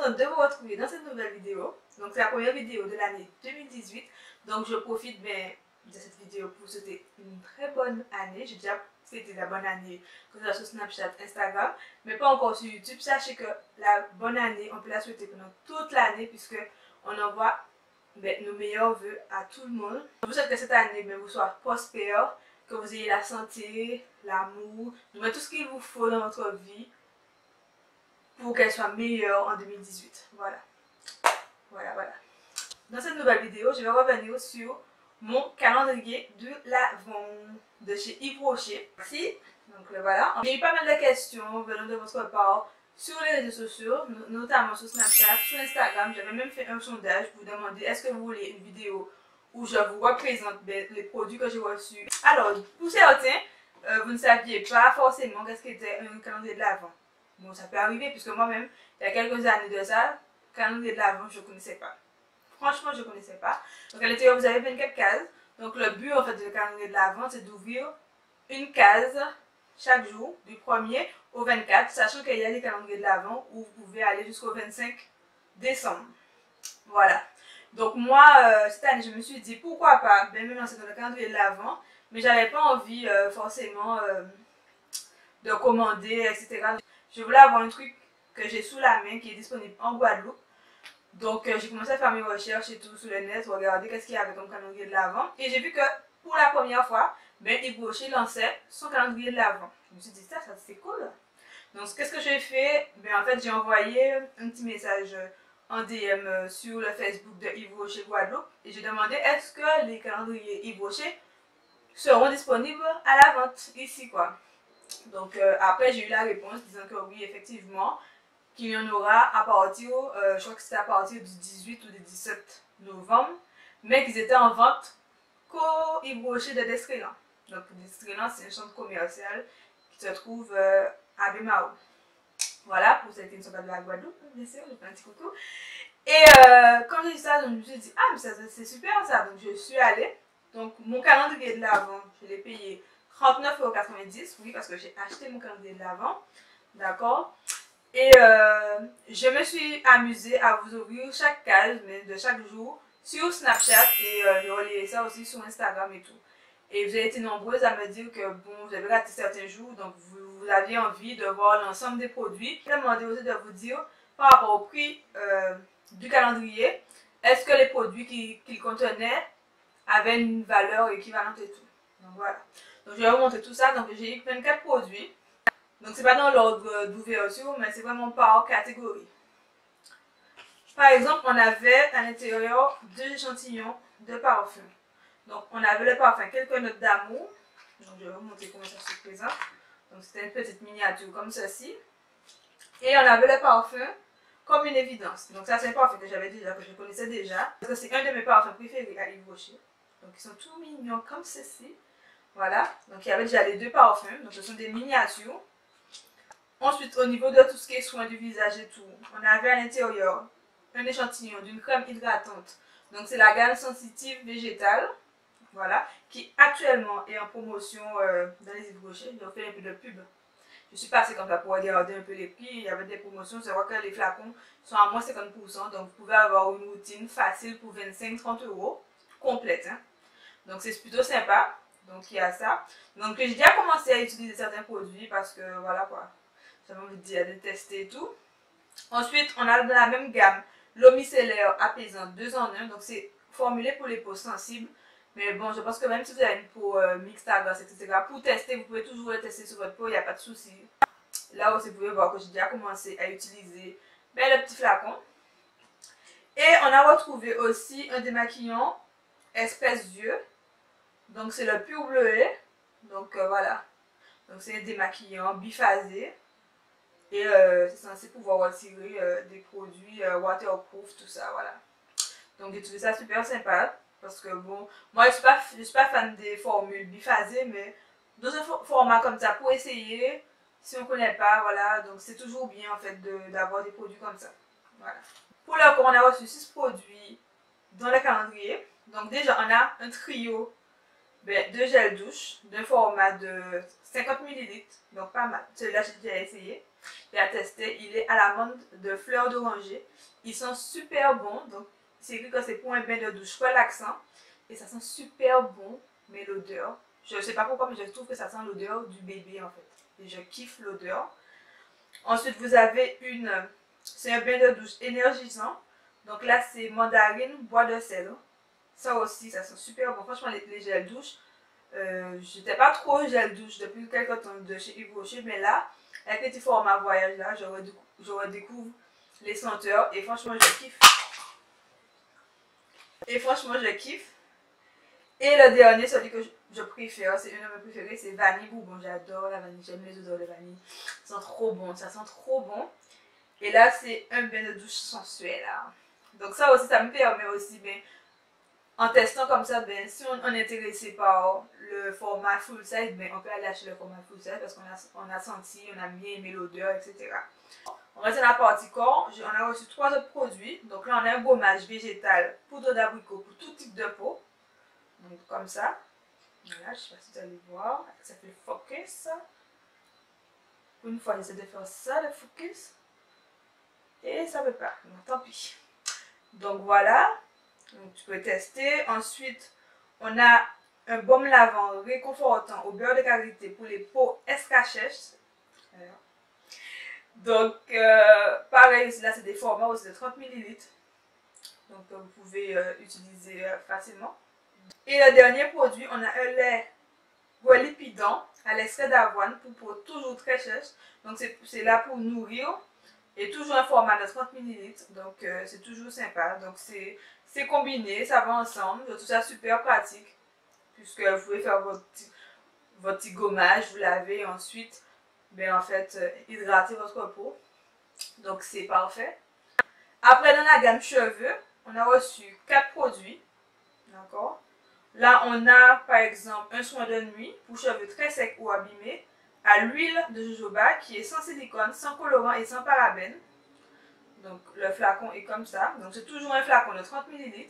contente de vous retrouver dans cette nouvelle vidéo. Donc c'est la première vidéo de l'année 2018. Donc je profite de cette vidéo pour souhaiter une très bonne année. J'ai déjà fêté la bonne année que ce soit sur Snapchat, Instagram, mais pas encore sur YouTube. Sachez que la bonne année, on peut la souhaiter pendant toute l'année puisque on envoie nos meilleurs vœux à tout le monde. Je vous souhaite que cette année vous soit prospère, que vous ayez la santé, l'amour, tout ce qu'il vous faut dans votre vie pour qu'elle soit meilleure en 2018. Voilà. Dans cette nouvelle vidéo, je vais revenir sur mon calendrier de l'Avent de chez Yves Rocher. Merci. Donc voilà. J'ai eu pas mal de questions venant de votre part sur les réseaux sociaux, notamment sur Snapchat, sur Instagram. J'avais même fait un sondage pour vous demander est-ce que vous voulez une vidéo où je vous représente les produits que j'ai reçus. Alors, pour certains, vous ne saviez pas forcément qu'est-ce qu'était un calendrier de l'Avent. Bon, ça peut arriver puisque moi-même, il y a quelques années de ça, calendrier de l'Avent, je ne connaissais pas. Franchement, je ne connaissais pas. Donc à l'intérieur, vous avez 24 cases. Donc le but en fait du calendrier de l'Avent, c'est d'ouvrir une case chaque jour, du 1er au 24, sachant qu'il y a des calendriers de l'Avent où vous pouvez aller jusqu'au 25 décembre. Voilà. Donc moi, cette année, je me suis dit pourquoi pas me lancer dans le calendrier de l'Avent, mais j'avais pas envie forcément de commander, etc. Je voulais avoir un truc que j'ai sous la main, qui est disponible en Guadeloupe. Donc j'ai commencé à faire mes recherches et tout sur le net, regarder qu'est-ce qu'il y avait comme calendrier de l'Avent. Et j'ai vu que pour la première fois, Yves Rocher lançait son calendrier de l'Avent. Je me suis dit ça c'est cool. Donc qu'est-ce que j'ai fait? En fait j'ai envoyé un petit message en DM sur le Facebook de Yves Rocher Guadeloupe. Et j'ai demandé est-ce que les calendriers Yves Rocher seront disponibles à la vente ici quoi. Donc après j'ai eu la réponse disant que oui effectivement, qu'il y en aura à partir, je crois que c'était à partir du 18 ou du 17 novembre, mais qu'ils étaient en vente qu'au Yves Rocher de Destrelan. Donc Destrelan c'est un centre commercial qui se trouve à Bémao. Voilà, pour celles qui ne sont pas de la Guadeloupe, bien sûr, je fais un petit coucou. Et quand j'ai dit ça, je me suis dit, ah mais c'est super ça, donc je suis allée. Donc mon calendrier de l'Avent, je l'ai payé 39,90 €, oui parce que j'ai acheté mon calendrier de l'Avent, d'accord. Et je me suis amusée à vous ouvrir chaque case de chaque jour sur Snapchat et je relayais ça aussi sur Instagram et tout. Et vous avez été nombreuses à me dire que bon, vous avez raté certains jours, donc vous aviez envie de voir l'ensemble des produits. Je vais demander aussi de vous dire par rapport au prix du calendrier, est-ce que les produits qu'il contenait avaient une valeur équivalente et tout. Donc voilà. Donc je vais vous montrer tout ça. Donc j'ai eu 24 produits. Donc c'est pas dans l'ordre d'ouverture, mais c'est vraiment par catégorie. Par exemple, on avait à l'intérieur 2 échantillons de parfum. Donc on avait le parfum Quelques notes d'amour. Donc je vais vous montrer comment ça se présente. Donc c'était une petite miniature comme ceci. Et on avait le parfum Comme une évidence. Donc ça c'est un parfum que j'avais déjà, que je connaissais déjà. Parce que c'est un de mes parfums préférés à Yves Rocher. Donc ils sont tout mignons comme ceci. Voilà. Donc il y avait déjà les 2 parfums. Donc ce sont des miniatures. Ensuite, au niveau de tout ce qui est soins du visage et tout, on avait à l'intérieur un échantillon d'une crème hydratante. Donc c'est la gamme sensitive végétale, voilà, qui actuellement est en promotion dans les Yves Rocher. Je fais un peu de pub. Je suis passée comme ça pour regarder un peu les prix. Il y avait des promotions, c'est vrai que les flacons sont à moins 50%. Donc vous pouvez avoir une routine facile pour 25-30 € complète. Hein. Donc c'est plutôt sympa. Donc il y a ça. Donc j'ai déjà commencé à utiliser certains produits parce que voilà quoi. J'avais envie de tester et tout. Ensuite, on a dans la même gamme l'eau micellaire apaisante 2 en 1. Donc, c'est formulé pour les peaux sensibles. Mais bon, je pense que même si vous avez une peau mixte à grasse, etc., pour tester, vous pouvez toujours le tester sur votre peau, il n'y a pas de souci. Là aussi, vous pouvez voir que j'ai déjà commencé à utiliser le petit flacon. Et on a retrouvé aussi un démaquillant espèce vieux. Donc, c'est le pur bleuet. Donc, voilà. Donc, c'est un démaquillant biphasé. Et c'est censé pouvoir retirer des produits waterproof, tout ça, voilà. Donc j'ai trouvé ça super sympa. Parce que bon, moi je suis pas fan des formules biphasées, mais dans un format comme ça, pour essayer, si on ne connaît pas, voilà. Donc c'est toujours bien en fait d'avoir des produits comme ça. Voilà. Pour le coup, on a reçu 6 produits dans le calendrier. Donc déjà, on a un trio ben, 2 gels douche d'un format de 50 ml. Donc pas mal. Celui-là, j'ai déjà essayé. J'ai testé. Il est à l'amande de fleurs d'oranger. Ils sont super bons. Donc c'est écrit que c'est pour un bain de douche relaxant. Et ça sent super bon. Mais l'odeur, je ne sais pas pourquoi, mais je trouve que ça sent l'odeur du bébé en fait. Et je kiffe l'odeur. Ensuite, vous avez c'est un bain de douche énergisant. Donc là, c'est mandarine, bois de cèdre. Ça aussi, ça sent super bon. Franchement, les gels douche, j'étais pas trop gel douche depuis quelques temps de chez Yves Rocher, mais là, avec les petits formats voyage là, je redécouvre les senteurs et franchement, je kiffe. Et le dernier, celui que je préfère, c'est une de mes préférés, c'est vanille bourbon. J'adore la vanille, j'aime les odeurs de vanille. Ça sent trop bon, ça sent trop bon. Et là, c'est un bain de douche sensuel. Là. Donc ça aussi, ça me permet aussi, ben, en testant comme ça, ben, si on est intéressé par le format full size, ben, on peut aller acheter le format full size parce qu'on a senti, on a bien aimé l'odeur, etc. On reste dans la partie corps. On a reçu 3 autres produits. Donc là, on a un gommage végétal, poudre d'abricot pour tout type de peau. Donc comme ça. Voilà, je ne sais pas si vous allez voir. Ça fait le focus. Pour une fois, j'essaie de faire ça, le focus. Et ça ne veut pas. Donc tant pis. Donc voilà. Donc tu peux tester. Ensuite, on a un baume lavant réconfortant au beurre de karité pour les peaux escarchèches. Donc, pareil, là c'est des formats aussi de 30 ml. Donc vous pouvez utiliser facilement. Et le dernier produit, on a un lait lipidant à l'extrait d'avoine pour peau toujours très sèche. Donc c'est là pour nourrir. Et toujours un format de 30 ml. Donc c'est toujours sympa. Donc c'est combiné, ça va ensemble. Je trouve ça super pratique. Puisque vous pouvez faire votre petit gommage, vous lavez ensuite, ben, en fait, hydrater votre peau. Donc c'est parfait. Après, dans la gamme cheveux, on a reçu 4 produits. D'accord? Là, on a par exemple un soin de nuit pour cheveux très secs ou abîmés à l'huile de jojoba qui est sans silicone, sans colorant et sans parabènes. Donc le flacon est comme ça. Donc c'est toujours un flacon de 30 ml.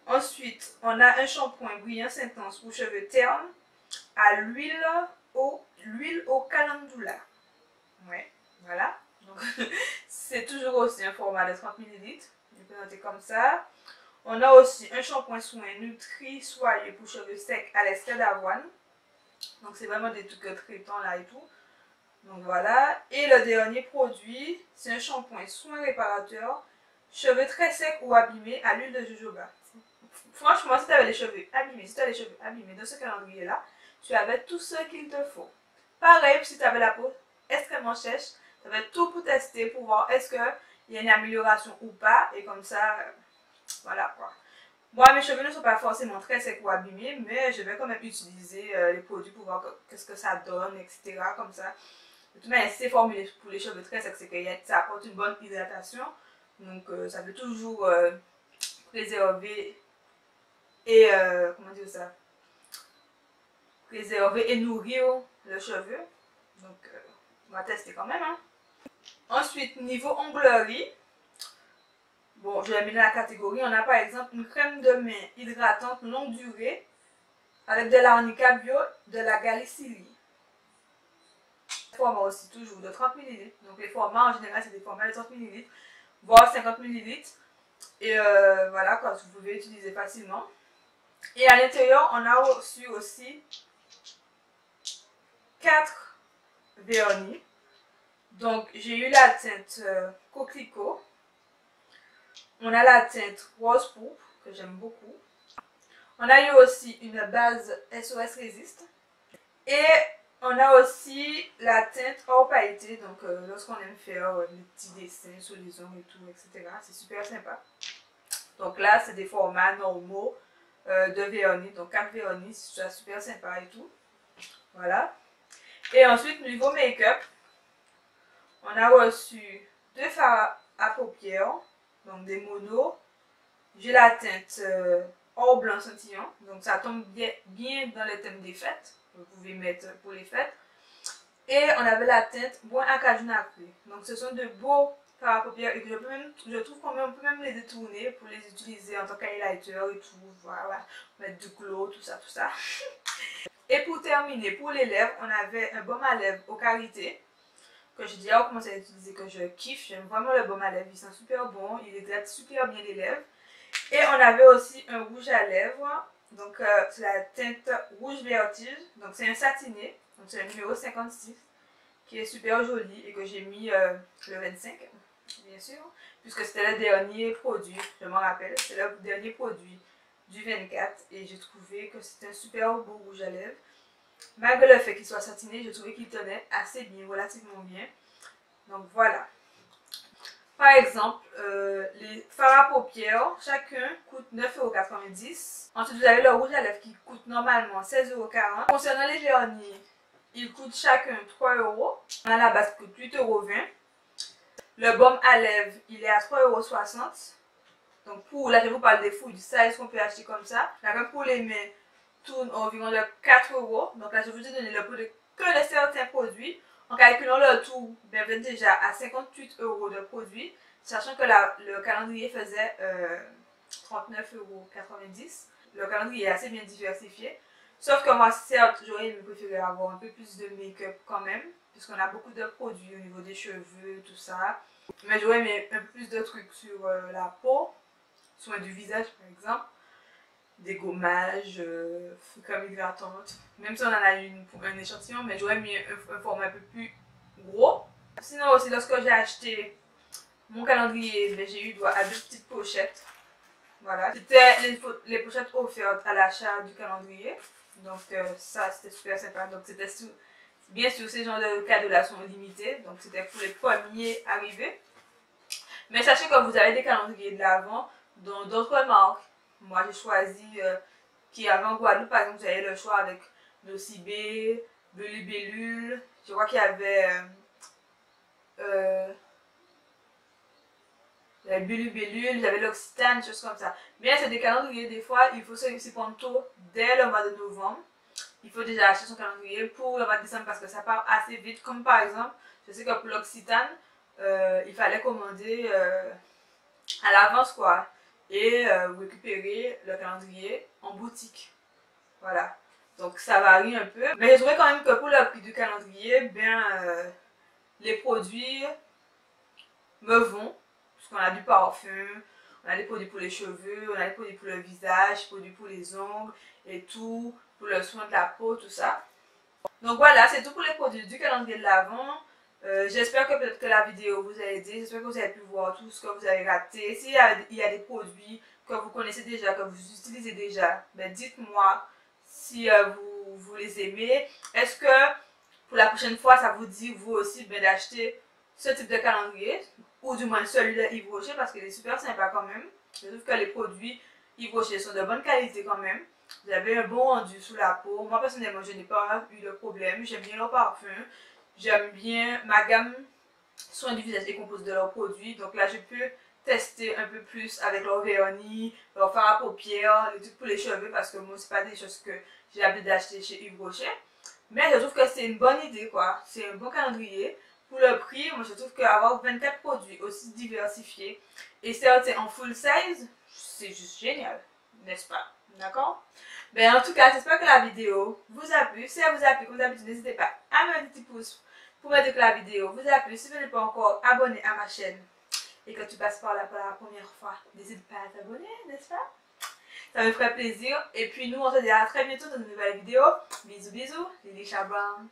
Ensuite, on a un shampoing brillant intense pour cheveux ternes à l'huile au calendula. Ouais, voilà. Donc c'est toujours aussi un format de 30 ml. Je vais présenter comme ça. On a aussi un shampoing soin nutri soyeux pour cheveux secs à l'extrait d'avoine. Donc c'est vraiment des trucs traitants là et tout. Donc voilà. Et le dernier produit, c'est un shampoing soin réparateur, cheveux très secs ou abîmés à l'huile de jojoba. Franchement, si tu avais les cheveux abîmés dans ce calendrier là, tu avais tout ce qu'il te faut. Pareil, si tu avais la peau extrêmement sèche, tu avais tout pour tester, pour voir est-ce qu'il y a une amélioration ou pas. Et comme ça, voilà quoi. Moi, mes cheveux ne sont pas forcément très secs ou abîmés, mais je vais quand même utiliser les produits pour voir qu'est-ce que ça donne, etc. Comme ça. De toute manière, si c'est formulé pour les cheveux très secs, c'est que ça apporte une bonne hydratation. Donc, ça peut toujours préserver et, comment dire ça, préserver et nourrir le cheveu. Donc, on va tester quand même. Hein. Ensuite, niveau onglerie. Bon, je vais mettre dans la catégorie. On a par exemple une crème de main hydratante longue durée avec de l'arnica bio de la Galicie. Format aussi toujours de 30 ml. Donc les formats en général c'est des formats de 30 ml, voire 50 ml. Et voilà quoi, vous pouvez utiliser facilement. Et à l'intérieur, on a reçu aussi 4 vernis. Donc j'ai eu la teinte coquelicot. On a la teinte rose pourpre, que j'aime beaucoup. On a eu aussi une base SOS Résiste. Et on a aussi la teinte hors pailleté. Donc lorsqu'on aime faire des petits dessins sur les ongles et tout, etc. C'est super sympa. Donc là, c'est des formats normaux de vernis. Donc 4 vernis, c'est super sympa et tout. Voilà. Et ensuite, niveau make-up, on a reçu 2 fards à paupières. Donc des monos. J'ai la teinte or blanc scintillant. Donc ça tombe bien dans le thème des fêtes. Vous pouvez mettre pour les fêtes. Et on avait la teinte bois acajou nacré. Donc ce sont de beaux fards à paupières et que je trouve qu'on peut même les détourner pour les utiliser en tant qu'highlighter et tout. Voilà, mettre du glow, tout ça, tout ça. Et pour terminer, pour les lèvres, on avait un baume à lèvres au karité que j'ai déjà commencé à utiliser, que je kiffe. J'aime vraiment le baume à lèvres, il sent super bon, il hydrate super bien les lèvres. Et on avait aussi un rouge à lèvres, donc c'est la teinte rouge vertige, donc c'est un satiné, donc c'est le numéro 56, qui est super joli et que j'ai mis le 25, bien sûr, puisque c'était le dernier produit, je m'en rappelle, c'est le dernier produit du 24 et j'ai trouvé que c'était un super beau rouge à lèvres. Malgré le fait qu'il soit satiné, je trouvais qu'il tenait assez bien, relativement bien. Donc voilà. Par exemple, les fards à paupières, chacun coûte 9,90 €. Ensuite, vous avez le rouge à lèvres qui coûte normalement 16,40 €. Concernant les vernis, ils coûtent chacun 3 €. On a la base qui coûte 8,20 €. Le baume à lèvres, il est à 3,60 €. Donc là, je vous parle des fouilles, du size qu'on peut acheter comme ça. Là, comme pour les mains, tourne environ de 4 €. Donc là, je vous ai donné le prix que de certains produits. En calculant le tout, ben, vous êtes déjà à 58 € de produits, sachant que le calendrier faisait 39,90 €. Le calendrier est assez bien diversifié. Sauf que moi, certes, j'aurais préféré avoir un peu plus de make-up quand même, puisqu'on a beaucoup de produits au niveau des cheveux, tout ça. Mais j'aurais aimé un peu plus de trucs sur la peau, soins du visage par exemple. Des gommages, crème hydratante, même si on en a un échantillon, mais j'aurais mis un format un peu plus gros. Sinon aussi, lorsque j'ai acheté mon calendrier, j'ai eu droit à 2 petites pochettes. Voilà, c'était les pochettes offertes à l'achat du calendrier, donc ça c'était super sympa. Donc c'était bien sûr ces genres de cadeaux-là sont limités, donc c'était pour les premiers arrivés. Mais sachez que vous avez des calendriers de l'Avent dans d'autres marques. Moi, j'ai choisi qui avait en Guadeloupe, par exemple, j'avais le choix avec Nocibé, Belubellule. Je crois qu'il y avait Belubellule, j'avais l'Occitane, choses comme ça. Mais c'est des calendriers, des fois, il faut s'y prendre tôt dès le mois de novembre. Il faut déjà acheter son calendrier pour le mois de décembre parce que ça part assez vite. Comme par exemple, je sais que pour l'Occitane, il fallait commander à l'avance, quoi. Et vous récupérez le calendrier en boutique. Voilà. Donc ça varie un peu. Mais je trouvais quand même que pour le prix du calendrier, bien les produits me vont. Puisqu'on a du parfum, on a des produits pour les cheveux, on a des produits pour le visage, produits pour les ongles et tout, pour le soin de la peau, tout ça. Donc voilà, c'est tout pour les produits du calendrier de l'Avent. J'espère que peut-être que la vidéo vous a aidé, j'espère que vous avez pu voir tout ce que vous avez raté. S'il y a des produits que vous connaissez déjà, que vous utilisez déjà, ben dites-moi si vous les aimez. Est-ce que pour la prochaine fois, ça vous dit vous aussi ben, d'acheter ce type de calendrier, ou du moins celui de Yves Rocher, parce qu'il est super sympa quand même. Je trouve que les produits Yves Rocher sont de bonne qualité quand même. Vous avez un bon rendu sous la peau. Moi personnellement, je n'ai pas eu de problème, j'aime bien leur parfum. J'aime bien ma gamme soins du visage est composée de leurs produits. Donc là, je peux tester un peu plus avec leur vernis, leur fard à paupières, les trucs pour les cheveux parce que moi, c'est pas des choses que j'ai l'habitude d'acheter chez Yves Rocher. Mais je trouve que c'est une bonne idée, quoi. C'est un bon calendrier. Pour le prix, moi, je trouve qu'avoir 24 produits aussi diversifiés et c'est en full size, c'est juste génial, n'est-ce pas? D'accord? Ben, en tout cas, j'espère que la vidéo vous a plu. Si elle vous a plu, comme d'habitude, n'hésitez pas à mettre un petit pouce pour me dire que la vidéo vous a plu. Si vous n'êtes pas encore abonné à ma chaîne et que tu passes par là pour la première fois, n'hésite pas à t'abonner, n'est-ce pas? Ça me ferait plaisir. Et puis nous, on se dit à très bientôt dans une nouvelle vidéo. Bisous, bisous. Lily Brown.